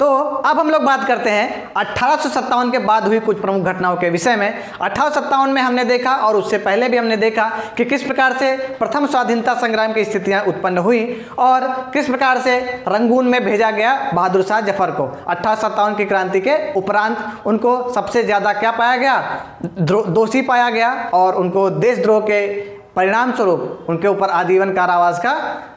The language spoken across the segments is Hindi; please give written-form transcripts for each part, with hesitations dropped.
तो अब हम लोग बात करते हैं 1857 के बाद हुई कुछ प्रमुख घटनाओं के विषय में। 1857 में हमने देखा और उससे पहले भी हमने देखा कि किस प्रकार से प्रथम स्वाधीनता संग्राम की स्थितियां उत्पन्न हुई और किस प्रकार से रंगून में भेजा गया बहादुर शाह जफर को। 1857 की क्रांति के उपरांत उनको सबसे ज़्यादा क्या पाया गया, दोषी पाया गया और उनको देशद्रोह के परिणाम स्वरूप उनके ऊपर आजीवन कारावास का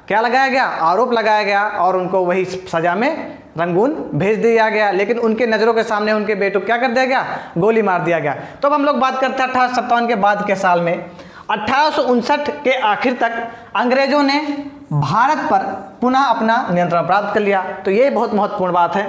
क्या लगाया गया, आरोप लगाया गया और उनको वही सजा में रंगून भेज दिया गया। लेकिन उनके नज़रों के सामने उनके बेटों को क्या कर दिया गया, गोली मार दिया गया। तो अब हम लोग बात करते हैं 1857 के बाद के साल में। 1859 के आखिर तक अंग्रेजों ने भारत पर पुनः अपना नियंत्रण प्राप्त कर लिया। तो ये बहुत महत्वपूर्ण बात है।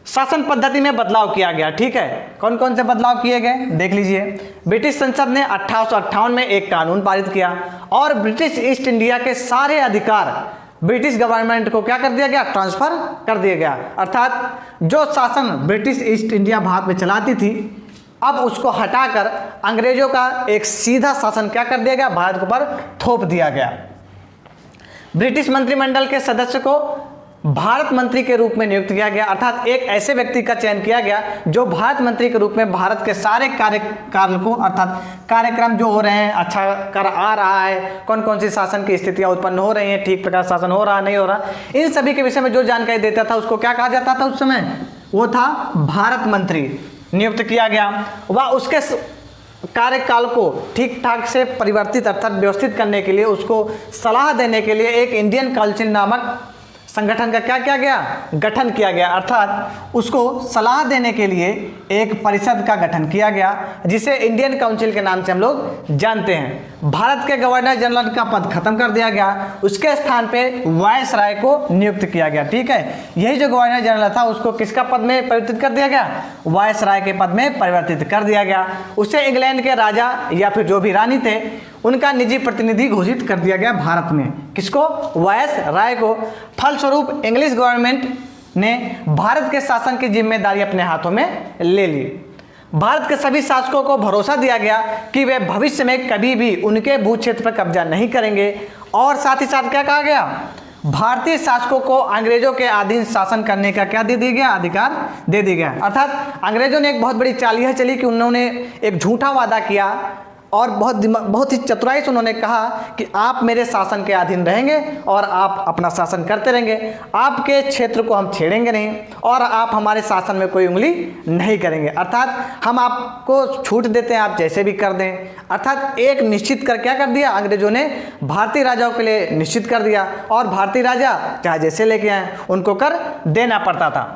शासन पद्धति में बदलाव किया गया, ठीक है। कौन कौन से बदलाव किए गए देख लीजिए। ब्रिटिश संसद ने 1858 में एक कानून पारित किया और ब्रिटिश ईस्ट इंडिया के सारे अधिकार ब्रिटिश गवर्नमेंट को क्या कर दिया गया, ट्रांसफर कर दिया गया। अर्थात जो शासन ब्रिटिश ईस्ट इंडिया भारत में चलाती थी, अब उसको हटाकर अंग्रेजों का एक सीधा शासन क्या कर दिया गया, भारत के ऊपर थोप दिया गया। ब्रिटिश मंत्रिमंडल के सदस्य को भारत मंत्री के रूप में नियुक्त किया गया। अर्थात एक ऐसे व्यक्ति का चयन किया गया जो भारत मंत्री के रूप में भारत के सारे कार्य को, अर्थात कार्यक्रम जो हो रहे हैं, अच्छा कर आ रहा है, कौन कौन सी शासन की स्थितियां उत्पन्न हो रही हैं, ठीक प्रकार शासन हो रहा नहीं हो रहा, इन सभी के विषय में जो जानकारी देता था उसको क्या कहा जाता था उस समय, वो था भारत मंत्री। नियुक्त किया गया। वह उसके कार्यकाल को ठीक ठाक से परिवर्तित अर्थात व्यवस्थित करने के लिए, उसको सलाह देने के लिए एक इंडियन काउंसिल नामक संगठन का क्या किया गया, गठन किया गया। अर्थात उसको सलाह देने के लिए एक परिषद का गठन किया गया जिसे इंडियन काउंसिल के नाम से हम लोग जानते हैं। भारत के गवर्नर जनरल का पद खत्म कर दिया गया, उसके स्थान पे वायसराय को नियुक्त किया गया, ठीक है। यही जो गवर्नर जनरल था उसको किसका पद में परिवर्तित कर दिया गया, वायसराय के पद में परिवर्तित कर दिया गया। उसे इंग्लैंड के राजा या फिर जो भी रानी थे उनका निजी प्रतिनिधि घोषित कर दिया गया भारत में। किसको, वायसराय को। फलस्वरूप इंग्लिश गवर्नमेंट ने भारत के शासन की जिम्मेदारी अपने हाथों में ले ली। भारत के सभी शासकों को भरोसा दिया गया कि वे भविष्य में कभी भी उनके भू क्षेत्र पर कब्जा नहीं करेंगे और साथ ही साथ क्या कहा गया, भारतीय शासकों को अंग्रेजों के अधीन शासन करने का क्या दे दिया गया, अधिकार दे दिया गया। अर्थात अंग्रेजों ने एक बहुत बड़ी चाल यह चली कि उन्होंने एक झूठा वादा किया और बहुत ही चतुराई से उन्होंने कहा कि आप मेरे शासन के अधीन रहेंगे और आप अपना शासन करते रहेंगे, आपके क्षेत्र को हम छेड़ेंगे नहीं और आप हमारे शासन में कोई उंगली नहीं करेंगे। अर्थात हम आपको छूट देते हैं, आप जैसे भी कर दें। अर्थात एक निश्चित कर क्या कर दिया अंग्रेजों ने, भारतीय राजाओं के लिए निश्चित कर दिया और भारतीय राजा चाहे जैसे लेके आए उनको कर देना पड़ता था।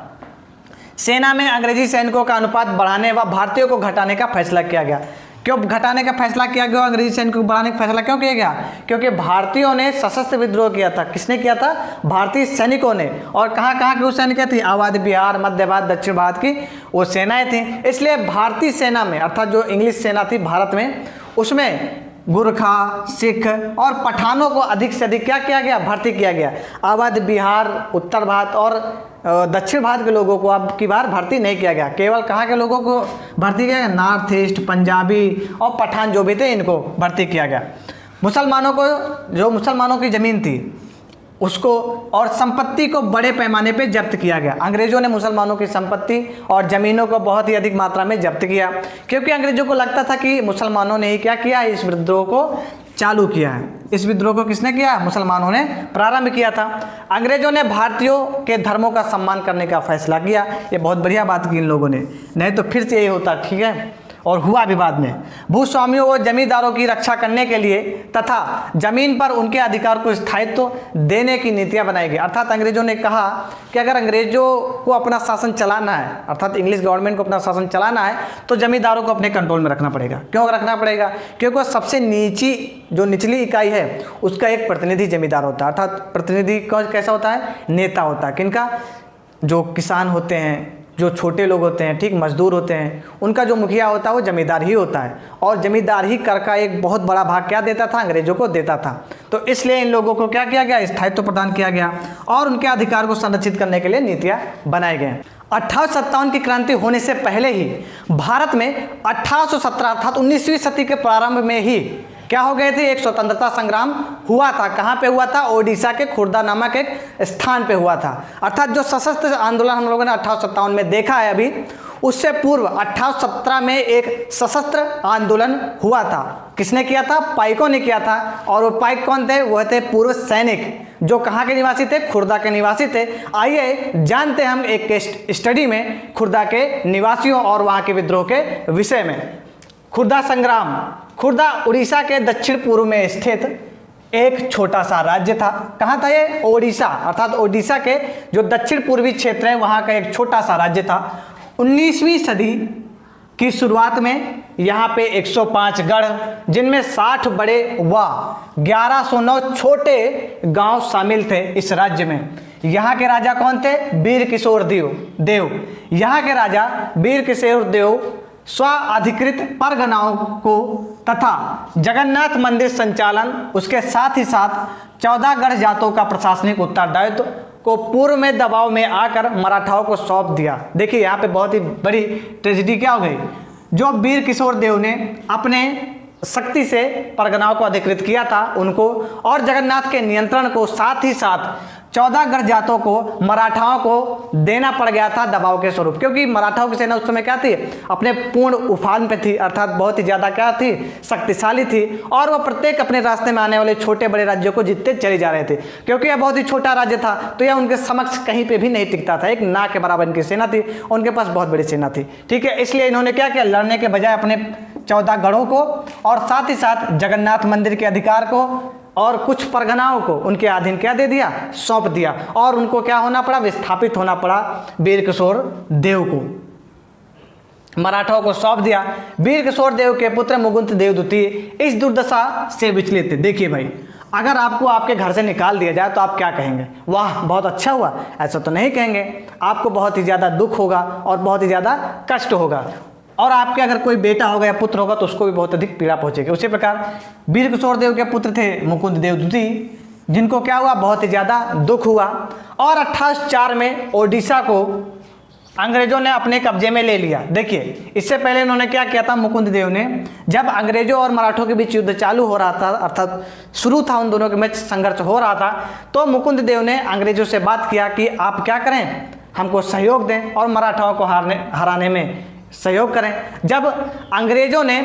सेना में अंग्रेजी सैनिकों का अनुपात बढ़ाने व भारतीयों को घटाने का फैसला किया गया। क्यों घटाने का फैसला किया गया, अंग्रेजी सैनिकों को बढ़ाने का फैसला क्यों किया गया, क्योंकि भारतीयों ने सशस्त्र विद्रोह किया था। किसने किया था, भारतीय सैनिकों ने। और कहाँ कहाँ की वो सैनिकें थी, अवध, बिहार, मध्य भारत, दक्षिण भारत की वो सेनाएं थी। इसलिए भारतीय सेना में अर्थात जो इंग्लिश सेना थी भारत में, उसमें गुरखा, सिख और पठानों को अधिक से अधिक क्या किया गया, भर्ती किया गया। अवध, बिहार, उत्तर भारत और दक्षिण भारत के लोगों को अब की बार भर्ती नहीं किया गया। केवल कहाँ के लोगों को भर्ती किया गया, नॉर्थ ईस्ट, पंजाबी और पठान जो भी थे इनको भर्ती किया गया। मुसलमानों को, जो मुसलमानों की ज़मीन थी उसको और संपत्ति को बड़े पैमाने पे जब्त किया गया। अंग्रेजों ने मुसलमानों की संपत्ति और ज़मीनों को बहुत ही अधिक मात्रा में जब्त किया, क्योंकि अंग्रेजों को लगता था कि मुसलमानों ने ही क्या किया, इस विद्रोह को चालू किया है। इस विद्रोह को किसने किया, मुसलमानों ने प्रारंभ किया था। अंग्रेजों ने भारतीयों के धर्मों का सम्मान करने का फैसला किया। ये बहुत बढ़िया बात की इन लोगों ने, नहीं तो फिर से यही होता, ठीक है। और हुआ भी बाद में। भूस्वामियों व जमींदारों की रक्षा करने के लिए तथा जमीन पर उनके अधिकार को स्थायित्व देने की नीतियां बनाई गई। अर्थात अंग्रेजों ने कहा कि अगर अंग्रेजों को अपना शासन चलाना है, अर्थात इंग्लिश गवर्नमेंट को अपना शासन चलाना है, तो जमींदारों को अपने कंट्रोल में रखना पड़ेगा। क्यों रखना पड़ेगा, क्योंकि वो सबसे जो निचली इकाई है उसका एक प्रतिनिधि जमींदार होता है। अर्थात प्रतिनिधि कैसा होता है, नेता होता है। किनका, जो किसान होते हैं, जो छोटे लोग होते हैं, ठीक, मजदूर होते हैं, उनका जो मुखिया होता है वो जमींदार ही होता है। और जमींदार ही कर का एक बहुत बड़ा भाग क्या देता था, अंग्रेजों को देता था। तो इसलिए इन लोगों को क्या किया गया, स्थायित्व प्रदान किया गया और उनके अधिकार को संरक्षित करने के लिए नीतियाँ बनाए गए। 1857 की क्रांति होने से पहले ही भारत में 1817 अर्थात 19वीं सदी के प्रारंभ में ही क्या हो गए थे, एक स्वतंत्रता संग्राम हुआ था। कहाँ पे हुआ था, ओडिशा के खुर्दा नामक एक स्थान पे हुआ था। अर्थात जो सशस्त्र आंदोलन हम लोगों ने 1857 में देखा है अभी, उससे पूर्व 1817 में एक सशस्त्र आंदोलन हुआ था। किसने किया था, पाइकों ने किया था। और वो पाइक कौन थे, वह थे पूर्व सैनिक जो कहाँ के निवासी थे, खुर्दा के निवासी थे। आइए जानते हैं हम एक स्टडी में खुर्दा के निवासियों और वहाँ के विद्रोह के विषय में। खुर्दा संग्राम। खुर्दा उड़ीसा के दक्षिण पूर्व में स्थित एक छोटा सा राज्य था। कहाँ था ये, ओडिशा, अर्थात ओडिशा के जो दक्षिण पूर्वी क्षेत्र है वहाँ का एक छोटा सा राज्य था। 19वीं सदी की शुरुआत में यहाँ पे 105 गढ़, जिनमें 60 बड़े व 1109 छोटे गांव शामिल थे इस राज्य में। यहाँ के राजा कौन थे, वीर किशोर देव। यहाँ के राजा वीर किशोर देव स्वाधिकृत परगनाओं को तथा जगन्नाथ मंदिर संचालन, उसके साथ ही साथ 14 गढ़ जातों का प्रशासनिक उत्तरदायित्व को पूर्व में दबाव में आकर मराठाओं को सौंप दिया। देखिए यहाँ पे बहुत ही बड़ी ट्रेजेडी क्या हो गई, जो वीर किशोर देव ने अपने शक्ति से परगनाओं को अधिकृत किया था उनको, और जगन्नाथ के नियंत्रण को साथ ही साथ 14 गढ़ जातों को मराठाओं को देना पड़ गया था दबाव के स्वरूप, क्योंकि मराठाओं की सेना उस समय क्या थी, अपने पूर्ण उफान पे थी, अर्थात बहुत ही ज़्यादा क्या थी, शक्तिशाली थी। और वह प्रत्येक अपने रास्ते में आने वाले छोटे बड़े राज्यों को जीतते चले जा रहे थे। क्योंकि यह बहुत ही छोटा राज्य था तो यह उनके समक्ष कहीं पर भी नहीं टिकता था। एक ना के बराबर इनकी सेना थी, उनके पास बहुत बड़ी सेना थी, ठीक है। इसलिए इन्होंने क्या किया, लड़ने के बजाय अपने 14 गढ़ों को और साथ ही साथ जगन्नाथ मंदिर के अधिकार को और कुछ परगनाओं को उनके अधीन क्या दे दिया, सौंप दिया। और उनको क्या होना पड़ा, विस्थापित होना पड़ा वीर किशोर देव को, मराठाओं को सौंप दिया। वीर किशोर देव के पुत्र मुकुंद देव द्वितीय इस दुर्दशा से विचलित थे। देखिए भाई, अगर आपको आपके घर से निकाल दिया जाए तो आप क्या कहेंगे, वाह बहुत अच्छा हुआ, ऐसा तो नहीं कहेंगे। आपको बहुत ही ज़्यादा दुख होगा और बहुत ही ज़्यादा कष्ट होगा, और आपके अगर कोई बेटा होगा या पुत्र होगा तो उसको भी बहुत अधिक पीड़ा पहुंचेगी। उसी प्रकार वीर किशोर देव के पुत्र थे मुकुंद देव द्वितीय, जिनको क्या हुआ, बहुत ही ज़्यादा दुख हुआ। और 1804 में ओडिशा को अंग्रेजों ने अपने कब्जे में ले लिया। देखिए इससे पहले इन्होंने क्या किया था, मुकुंद देव ने, जब अंग्रेजों और मराठों के बीच युद्ध चालू हो रहा था, अर्थात शुरू था, उन दोनों के बीच संघर्ष हो रहा था, तो मुकुंद देव ने अंग्रेजों से बात किया कि आप क्या करें, हमको सहयोग दें और मराठाओं को हराने में सहयोग करें। जब अंग्रेजों ने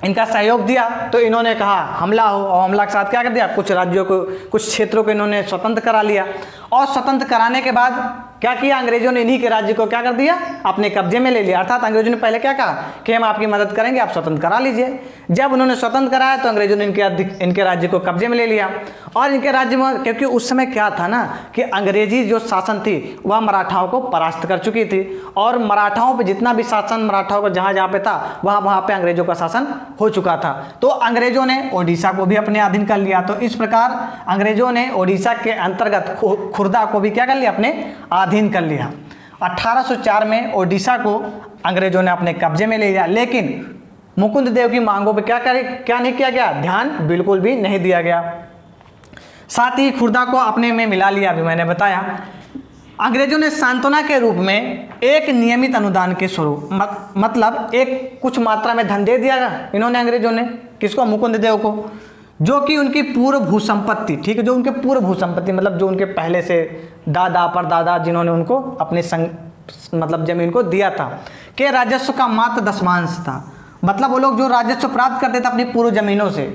इनका सहयोग दिया तो इन्होंने कहा हमला हो, और हमला के साथ क्या कर दिया, कुछ राज्यों को, कुछ क्षेत्रों को इन्होंने स्वतंत्र करा लिया। और स्वतंत्र कराने के बाद क्या किया, अंग्रेजों ने इन्हीं के राज्य को क्या कर दिया, अपने कब्जे में ले लिया। अर्थात अंग्रेजों ने पहले क्या कहा कि हम आपकी मदद करेंगे, आप स्वतंत्र करा लीजिए। जब उन्होंने स्वतंत्र कराया तो अंग्रेजों ने इनके राज्य को कब्जे में ले लिया। और इनके राज्य में, क्योंकि उस समय क्या था ना कि अंग्रेजी जो शासन थी वह मराठाओं को परास्त कर चुकी थी, और मराठाओं पर जितना भी शासन मराठाओं पर जहाँ जहाँ पे था वहाँ पे अंग्रेजों का शासन हो चुका था। तो अंग्रेजों ने ओडिशा को भी अपने अधीन कर लिया। तो इस प्रकार अंग्रेजों ने ओडिशा के अंतर्गत खुर्दा को भी क्या कर लिया, अपने अधीन कर लिया। 1804 में ओडिशा को अंग्रेजों ने अपने कब्जे में ले लिया, लेकिन मुकुंद देव की मांगों पर क्या नहीं किया गया, ध्यान बिल्कुल भी नहीं दिया गया। साथ ही खुर्दा को अपने में मिला लिया, अभी मैंने बताया। अंग्रेजों ने सांत्वना के रूप में एक नियमित अनुदान के स्वरूप मतलब एक कुछ मात्रा में धन दे दिया इन्होंने, अंग्रेजों ने, किसको, मुकुंद देव को, जो कि उनकी पूर्व भूसंपत्ति, ठीक है, जो उनके पूर्व भूसंपत्ति मतलब जो उनके पहले से दादा परदादा जिन्होंने उनको अपने मतलब जमीन को दिया था, के राजस्व का मात्र 10वांश था। मतलब वो लोग जो राजस्व प्राप्त करते थे अपनी पूर्व जमीनों से,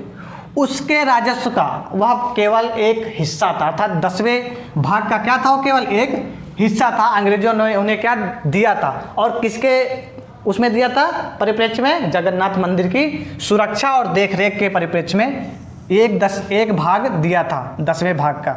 उसके राजस्व का वह केवल एक हिस्सा था, अर्थात 10वें भाग का क्या था, वो केवल एक हिस्सा था। अंग्रेजों ने उन्हें क्या दिया था, और किसके उसमें दिया था, परिप्रेक्ष्य में जगन्नाथ मंदिर की सुरक्षा और देखरेख के परिप्रेक्ष्य में एक भाग दिया था, 10वें भाग का,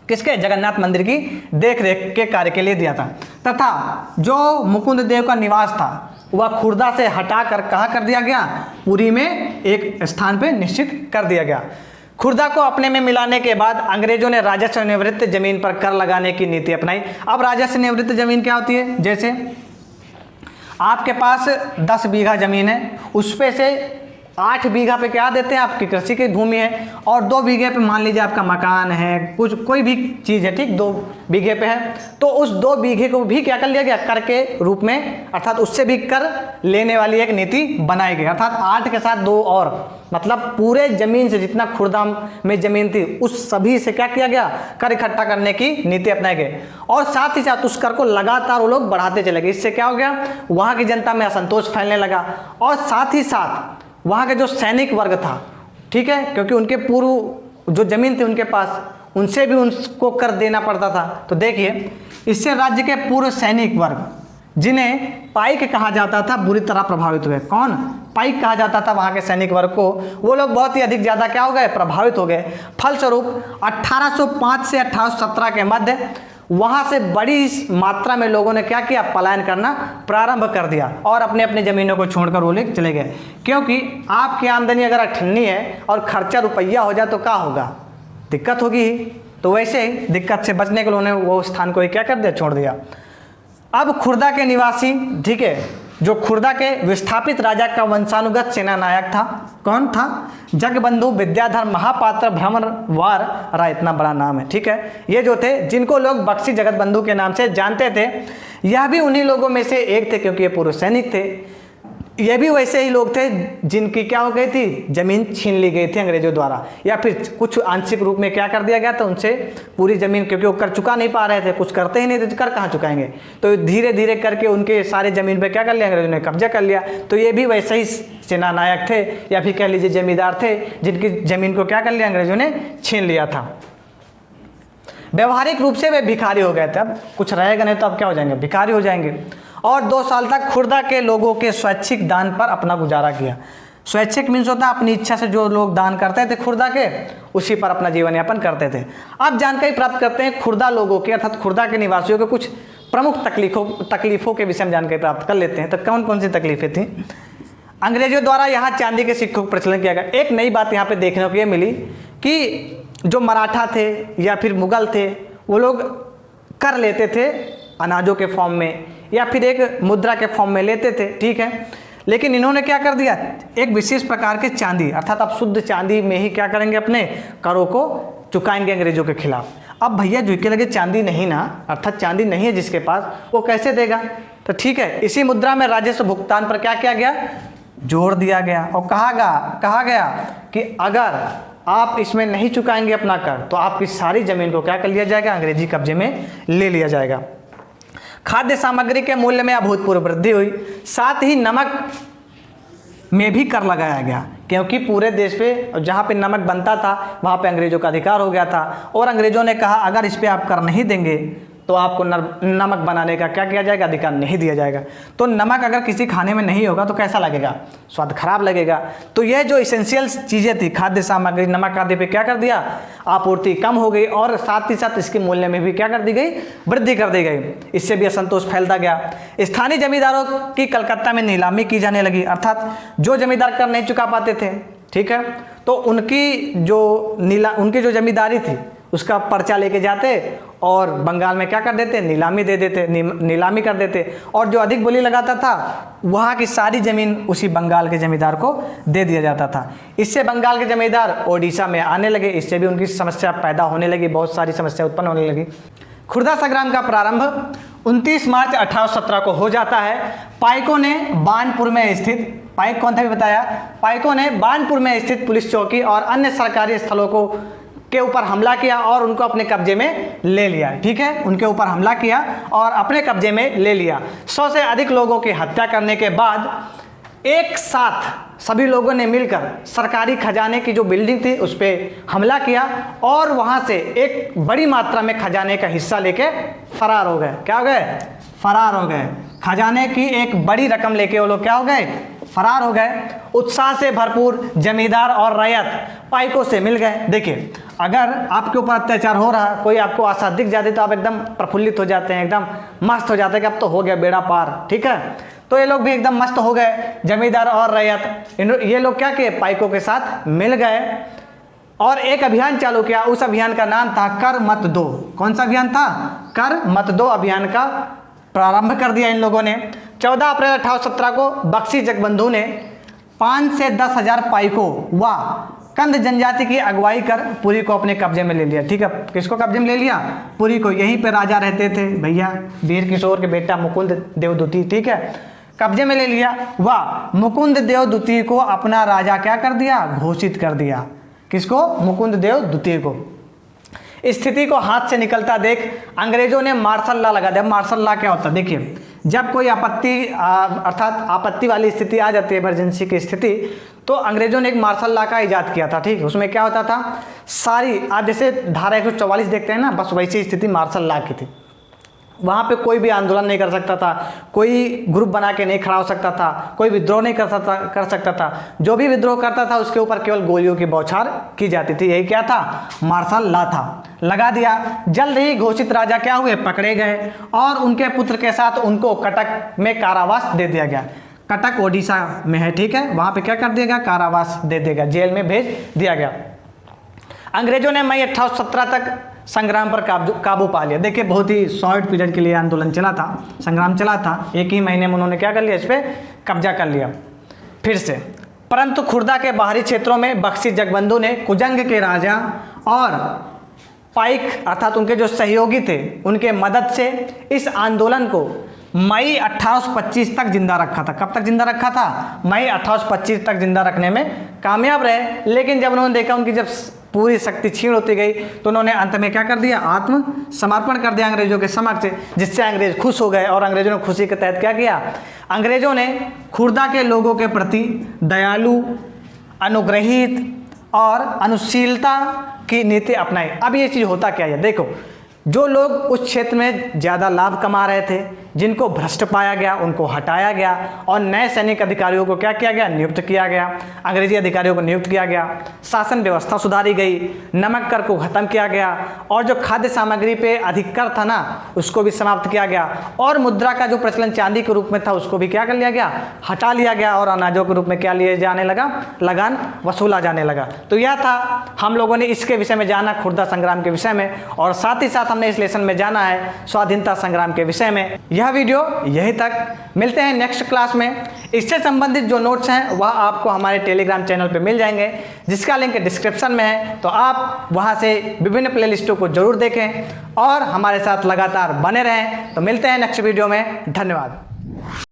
किसके, जगन्नाथ मंदिर की देखरेख के कार्य के लिए दिया था। तथा जो मुकुंद देव का निवास था वह खुर्दा से हटाकर कहाँ कर दिया गया, पुरी में एक स्थान पे निश्चित कर दिया गया। खुर्दा को अपने में मिलाने के बाद अंग्रेजों ने राजस्व निवृत्त जमीन पर कर लगाने की नीति अपनाई। अब राजस्व निवृत्त जमीन क्या होती है, जैसे आपके पास 10 बीघा जमीन है, उस पे से 8 बीघा पे क्या देते हैं, आपकी कृषि की भूमि है, और 2 बीघे पे मान लीजिए आपका मकान है, कुछ कोई भी चीज़ है, ठीक, 2 बीघे पे है, तो उस 2 बीघे को भी क्या कर लिया गया, कर के रूप में, अर्थात उससे भी कर लेने वाली एक नीति बनाई गई। अर्थात 8 के साथ 2 और, मतलब पूरे जमीन से जितना खुर्दा में जमीन थी उस सभी से क्या किया गया, कर इकट्ठा करने की नीति अपनाई गई। और साथ ही साथ उस कर को लगातार वो लोग बढ़ाते चले गए। इससे क्या हो गया, वहाँ की जनता में असंतोष फैलने लगा, और साथ ही साथ वहाँ का जो सैनिक वर्ग था, ठीक है, क्योंकि उनके पूर्व जो जमीन थी उनके पास, उनसे भी उनको कर देना पड़ता था। तो देखिए, इससे राज्य के पूर्व सैनिक वर्ग, जिन्हें पाइक कहा जाता था, बुरी तरह प्रभावित हुए। कौन, पाइक कहा जाता था वहाँ के सैनिक वर्ग को, वो लोग बहुत ही अधिक ज़्यादा क्या हो गए, प्रभावित हो गए। फलस्वरूप 1805 से 1817 के मध्य वहाँ से बड़ी मात्रा में लोगों ने क्या किया, पलायन करना प्रारंभ कर दिया और अपने अपने ज़मीनों को छोड़कर वो लोग चले गए। क्योंकि आपकी आमदनी अगर अठन्नी है और खर्चा रुपया हो जाए तो क्या होगा, दिक्कत होगी ही। तो वैसे ही दिक्कत से बचने के लिए उन्होंने वो स्थान को ही क्या कर दिया, छोड़ दिया। अब खुर्दा के निवासी, ठीक है, जो खुर्दा के विस्थापित राजा का वंशानुगत सेना नायक था, कौन था, जगबंधु विद्याधर महापात्र भ्रमरवार राय, इतना बड़ा नाम है, ठीक है। ये जो थे, जिनको लोग बख्शी जगतबंधु के नाम से जानते थे, यह भी उन्हीं लोगों में से एक थे, क्योंकि ये पूर्व सैनिक थे। ये भी वैसे ही लोग थे जिनकी क्या हो गई थी, जमीन छीन ली गई थी अंग्रेजों द्वारा, या फिर कुछ आंशिक रूप में क्या कर दिया गया था, उनसे पूरी जमीन, क्योंकि वो कर चुका नहीं पा रहे थे, कुछ करते ही नहीं थे, कर कहाँ चुकाएंगे, तो धीरे धीरे करके उनके सारे जमीन पे क्या कर लिया, अंग्रेजों ने कब्जा कर लिया। तो ये भी वैसे ही सेना नायक थे, या फिर कह लीजिए जमींदार थे, जिनकी जमीन को क्या कर लिया, अंग्रेजों ने छीन लिया था। व्यवहारिक रूप से वे भिखारी हो गए थे, अब कुछ रहेगा नहीं तो अब क्या हो जाएंगे, भिखारी हो जाएंगे। और 2 साल तक खुर्दा के लोगों के स्वैच्छिक दान पर अपना गुजारा किया। स्वैच्छिक मीन्स होता है अपनी इच्छा से जो लोग दान करते थे खुर्दा के, उसी पर अपना जीवन यापन करते थे। अब जानकारी प्राप्त करते हैं खुर्दा लोगों के, अर्थात खुर्दा के निवासियों के कुछ प्रमुख तकलीफों के विषय में जानकारी प्राप्त कर लेते हैं। तो कौन कौन सी तकलीफें थी। अंग्रेजों द्वारा यहाँ चांदी के सिक्कों का प्रचलन किया गया। एक नई बात यहाँ पे देखने को ये मिली कि जो मराठा थे या फिर मुगल थे, वो लोग कर लेते थे अनाजों के फॉर्म में या फिर एक मुद्रा के फॉर्म में लेते थे, ठीक है। लेकिन इन्होंने क्या कर दिया, एक विशेष प्रकार के चांदी, अर्थात आप शुद्ध चांदी में ही क्या करेंगे, अपने करों को चुकाएंगे अंग्रेजों के खिलाफ। अब भैया जो के लगे चांदी नहीं ना, अर्थात चांदी नहीं है जिसके पास, वो कैसे देगा। तो ठीक है, इसी मुद्रा में राजस्व भुगतान पर क्या किया गया, जोर दिया गया और कहा गया कि अगर आप इसमें नहीं चुकाएंगे अपना कर, तो आपकी सारी जमीन को क्या कर लिया जाएगा, अंग्रेजी कब्जे में ले लिया जाएगा। खाद्य सामग्री के मूल्य में अभूतपूर्व वृद्धि हुई। साथ ही नमक में भी कर लगाया गया, क्योंकि पूरे देश पे जहाँ पे नमक बनता था वहाँ पे अंग्रेजों का अधिकार हो गया था, और अंग्रेजों ने कहा अगर इस पे आप कर नहीं देंगे तो आपको नमक बनाने का क्या किया जाएगा, अधिकार नहीं दिया जाएगा। तो नमक अगर किसी खाने में नहीं होगा तो कैसा लगेगा, स्वाद खराब लगेगा। तो यह जो इसेंशियल चीज़ें थी, खाद्य सामग्री, नमक आदि पे क्या कर दिया, आपूर्ति कम हो गई, और साथ ही साथ इसके मूल्य में भी क्या कर दी गई, वृद्धि कर दी गई। इससे भी असंतोष फैलता गया। स्थानीय जमींदारों की कलकत्ता में नीलामी की जाने लगी, अर्थात जो जमींदार कर नहीं चुका पाते थे, ठीक है, तो उनकी जो जमींदारी थी उसका पर्चा लेके जाते और बंगाल में क्या कर देते, नीलामी कर देते, और जो अधिक बोली लगाता था वहाँ की सारी ज़मीन उसी बंगाल के जमींदार को दे दिया जाता था। इससे बंगाल के जमींदार ओडिशा में आने लगे, इससे भी उनकी समस्या पैदा होने लगी, बहुत सारी समस्या उत्पन्न होने लगी। खुर्दा संग्राम का प्रारंभ 29 मार्च 1817 को हो जाता है। पाइकों ने बानपुर में स्थित, पाइक कौन था भी बताया, पाइकों ने बानपुर में स्थित पुलिस चौकी और अन्य सरकारी स्थलों के ऊपर हमला किया और उनको अपने कब्जे में ले लिया, ठीक है, उनके ऊपर हमला किया और अपने कब्जे में ले लिया। 100 से अधिक लोगों की हत्या करने के बाद एक साथ सभी लोगों ने मिलकर सरकारी खजाने की जो बिल्डिंग थी उस पर हमला किया और वहाँ से एक बड़ी मात्रा में खजाने का हिस्सा लेके फरार हो गए। क्या हो गए, फरार हो गए। खजाने की एक बड़ी रकम लेके वो लोग क्या हो गए, फरार हो गए। उत्साह से भरपूर जमींदार और रैयत पाइकों से मिल गए। देखिए, अगर आपके ऊपर अत्याचार हो रहा, कोई आपको आशा दिख जाती तो आप एकदम प्रफुल्लित हो जाते हैं, एकदम मस्त हो जाते हैं कि अब तो हो गया बेड़ा पार, ठीक है। तो ये लोग भी एकदम मस्त हो गए, जमींदार और रैयत, ये लोग क्या किए, पाइकों के साथ मिल गए और एक अभियान चालू किया। उस अभियान का नाम था कर मत दो। कौन सा अभियान था, कर मत दो अभियान का प्रारंभ कर दिया इन लोगों ने। 14 अप्रैल 1817 को बख्शी जगबंधु ने 5 से 10,000 पाइकों व कंद जनजाति की अगुवाई कर पुरी को अपने कब्जे में ले लिया। ठीक है, किसको कब्जे में ले लिया? पुरी को। यहीं पे राजा रहते थे भैया, वीर किशोर के बेटा मुकुंद देव द्वितीय। ठीक है, कब्जे में ले लिया। वह मुकुंद देव द्वितीय को अपना राजा क्या कर दिया? घोषित कर दिया। किसको? मुकुंद देव द्वितीय को। स्थिति को हाथ से निकलता देख अंग्रेजों ने मार्शल लॉ लगा दिया। मार्शल लॉ क्या होता है? देखिए, जब कोई आपत्ति अर्थात आपत्ति वाली स्थिति आ जाती है, इमरजेंसी की स्थिति, तो अंग्रेजों ने एक मार्शल लॉ का इजाद किया था। ठीक है, उसमें क्या होता था, सारी आप जैसे धारा 144 देखते हैं ना, बस वैसी स्थिति मार्शल लॉ की थी। वहाँ पे कोई भी आंदोलन नहीं कर सकता था, कोई ग्रुप बना के नहीं खड़ा हो सकता था, कोई विद्रोह नहीं कर सकता था। जो भी विद्रोह करता था उसके ऊपर केवल गोलियों की बौछार की जाती थी। यही क्या था? मार्शल लॉ था। लगा दिया। जल्द ही घोषित राजा क्या हुए? पकड़े गए और उनके पुत्र के साथ उनको कटक में कारावास दे दिया गया। कटक ओडिशा में है। ठीक है, वहाँ पे क्या कर दिया गया? कारावास दे दिया गया, जेल में भेज दिया गया। अंग्रेजों ने मई 1817 तक संग्राम पर काबू पा लिया। देखिए, बहुत ही शॉर्ट पीरियड के लिए आंदोलन चला था, संग्राम चला था। एक ही महीने में उन्होंने क्या कर लिया? इस पर कब्जा कर लिया फिर से। परंतु खुर्दा के बाहरी क्षेत्रों में बख्शी जगबंधु ने कुजंग के राजा और पाइक अर्थात उनके जो सहयोगी थे उनके मदद से इस आंदोलन को मई 1825 तक जिंदा रखा था। कब तक जिंदा रखा था? मई 1825 तक जिंदा रखने में कामयाब रहे। लेकिन जब उन्होंने देखा उनकी जब पूरी शक्ति क्षीण होती गई तो उन्होंने अंत में क्या कर दिया? आत्मसमर्पण कर दिया अंग्रेजों के समक्ष, जिससे अंग्रेज खुश हो गए। और अंग्रेजों ने खुशी के तहत क्या किया? अंग्रेजों ने खुर्दा के लोगों के प्रति दयालु, अनुग्रहित और अनुशीलता की नीति अपनाई। अब ये चीज़ होता क्या है? देखो, जो लोग उस क्षेत्र में ज़्यादा लाभ कमा रहे थे, जिनको भ्रष्ट पाया गया, उनको हटाया गया और नए सैनिक अधिकारियों को क्या किया गया? नियुक्त किया गया। अंग्रेजी अधिकारियों को नियुक्त किया गया। शासन व्यवस्था सुधारी गई। नमक कर को खत्म किया गया और जो खाद्य सामग्री पे अधिक कर था ना, उसको भी समाप्त किया गया। और मुद्रा का जो प्रचलन चांदी के रूप में था उसको भी क्या कर लिया गया? हटा लिया गया। और अनाजों के रूप में क्या लिए जाने लगा? लगान वसूला जाने लगा। तो यह था, हम लोगों ने इसके विषय में जाना, खुर्दा संग्राम के विषय में, और साथ ही साथ हमने इस लेसन में जाना है स्वाधीनता संग्राम के विषय में। यह वीडियो यहीं तक। मिलते हैं नेक्स्ट क्लास में। इससे संबंधित जो नोट्स हैं वह आपको हमारे टेलीग्राम चैनल पे मिल जाएंगे, जिसका लिंक डिस्क्रिप्शन में है। तो आप वहां से विभिन्न प्लेलिस्टों को जरूर देखें और हमारे साथ लगातार बने रहें। तो मिलते हैं नेक्स्ट वीडियो में। धन्यवाद।